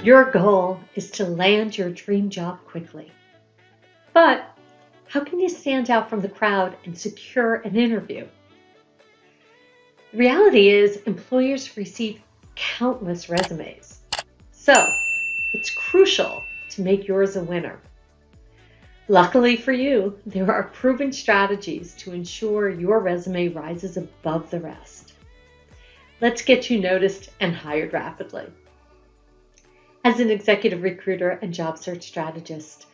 Your goal is to land your dream job quickly. But how can you stand out from the crowd and secure an interview? The reality is employers receive countless resumes. So it's crucial to make yours a winner. Luckily for you, there are proven strategies to ensure your resume rises above the rest. Let's get you noticed and hired rapidly. As an executive recruiter and job search strategist,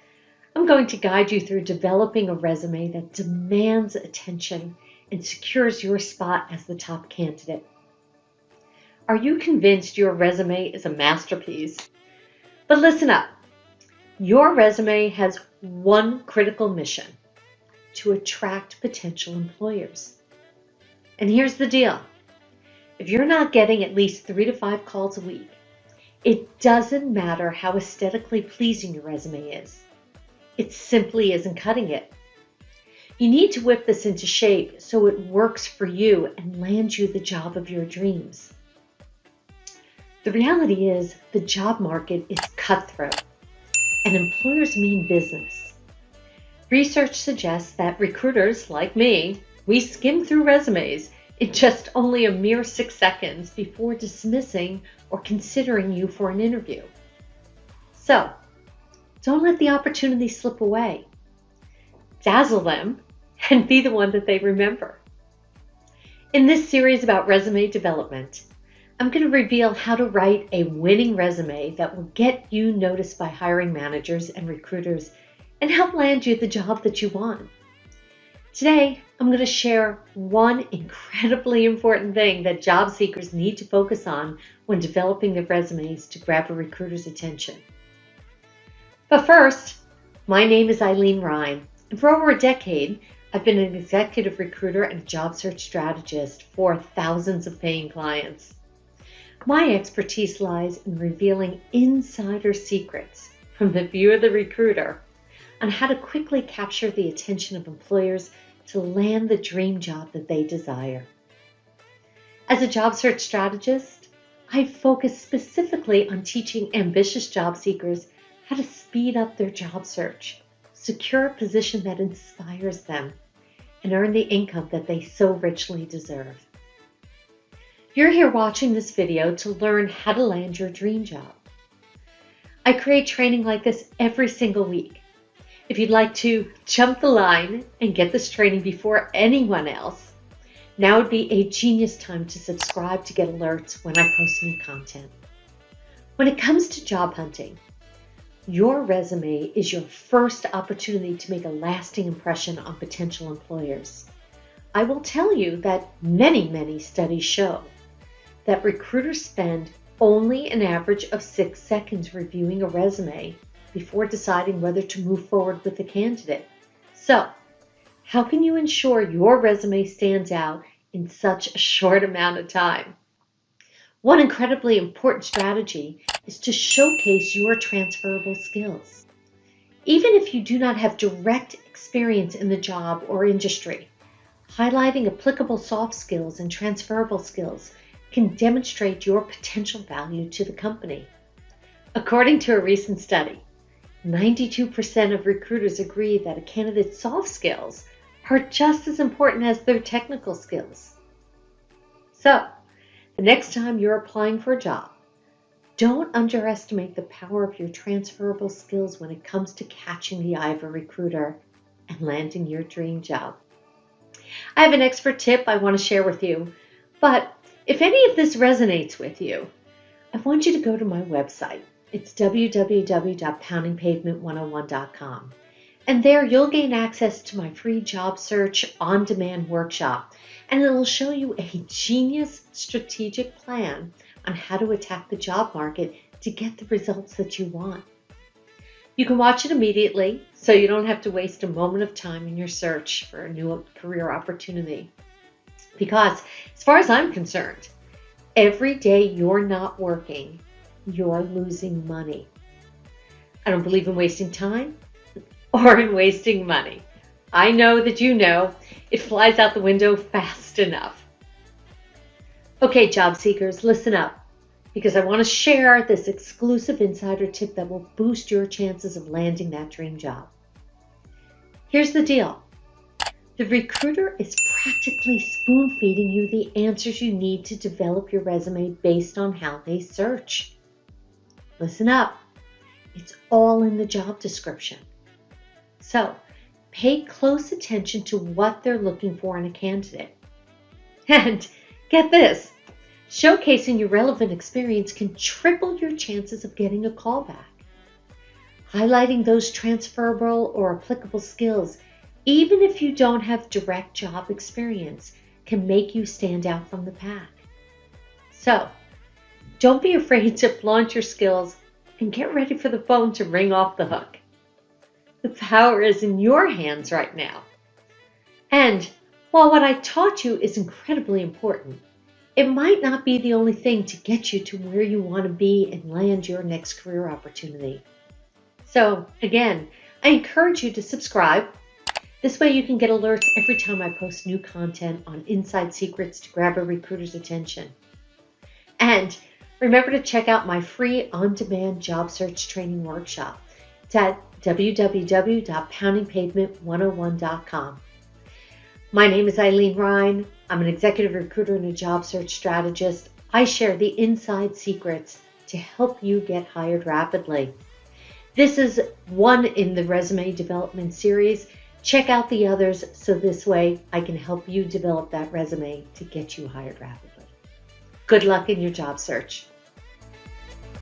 I'm going to guide you through developing a resume that demands attention and secures your spot as the top candidate. Are you convinced your resume is a masterpiece? But listen up. Your resume has one critical mission: to attract potential employers. And here's the deal. If you're not getting at least 3 to 5 calls a week, it doesn't matter how aesthetically pleasing your resume is. It simply isn't cutting it. You need to whip this into shape so it works for you and lands you the job of your dreams. The reality is the job market is cutthroat, and employers mean business. Research suggests that recruiters like me, we skim through resumes in just only a mere 6 seconds before dismissing or considering you for an interview. So, don't let the opportunity slip away. Dazzle them and be the one that they remember. In this series about resume development, I'm going to reveal how to write a winning resume that will get you noticed by hiring managers and recruiters and help land you the job that you want. Today, I'm going to share one incredibly important thing that job seekers need to focus on when developing their resumes to grab a recruiter's attention. But first, my name is Eileen Ryan, and for over a decade, I've been an executive recruiter and a job search strategist for thousands of paying clients. My expertise lies in revealing insider secrets from the view of the recruiter on how to quickly capture the attention of employers to land the dream job that they desire. As a job search strategist, I focus specifically on teaching ambitious job seekers how to speed up their job search, secure a position that inspires them, and earn the income that they so richly deserve. You're here watching this video to learn how to land your dream job. I create training like this every single week. If you'd like to jump the line and get this training before anyone else, now would be a genius time to subscribe to get alerts when I post new content. When it comes to job hunting, your resume is your first opportunity to make a lasting impression on potential employers. I will tell you that many studies show that recruiters spend only an average of 6 seconds reviewing a resume before deciding whether to move forward with the candidate. So, how can you ensure your resume stands out in such a short amount of time? One incredibly important strategy is to showcase your transferable skills. Even if you do not have direct experience in the job or industry, highlighting applicable soft skills and transferable skills can demonstrate your potential value to the company. According to a recent study, 92% of recruiters agree that a candidate's soft skills are just as important as their technical skills. So, the next time you're applying for a job, don't underestimate the power of your transferable skills when it comes to catching the eye of a recruiter and landing your dream job. I have an expert tip I want to share with you, but if any of this resonates with you, I want you to go to my website. It's www.poundingpavement101.com. And there you'll gain access to my free job search on-demand workshop. And it'll show you a genius strategic plan on how to attack the job market to get the results that you want. You can watch it immediately, so you don't have to waste a moment of time in your search for a new career opportunity. Because, as far as I'm concerned, every day you're not working, you're losing money. I don't believe in wasting time or in wasting money. I know that you know it flies out the window fast enough. Okay, job seekers, listen up. because I want to share this exclusive insider tip that will boost your chances of landing that dream job. Here's the deal. The recruiter is practically spoon-feeding you the answers you need to develop your resume based on how they search. Listen up. It's all in the job description. So, pay close attention to what they're looking for in a candidate. And get this, showcasing your relevant experience can triple your chances of getting a call back. Highlighting those transferable or applicable skills, even if you don't have direct job experience, can make you stand out from the pack. So, don't be afraid to flaunt your skills and get ready for the phone to ring off the hook. The power is in your hands right now. And while what I taught you is incredibly important, it might not be the only thing to get you to where you want to be and land your next career opportunity. So again, I encourage you to subscribe. This way you can get alerts every time I post new content on inside secrets to grab a recruiter's attention. And remember to check out my free on-demand job search training workshop. It's at www.poundingpavement101.com. My name is Eileen Ryan. I'm an executive recruiter and a job search strategist. I share the inside secrets to help you get hired rapidly. This is one in the resume development series. Check out the others so this way I can help you develop that resume to get you hired rapidly. Good luck in your job search.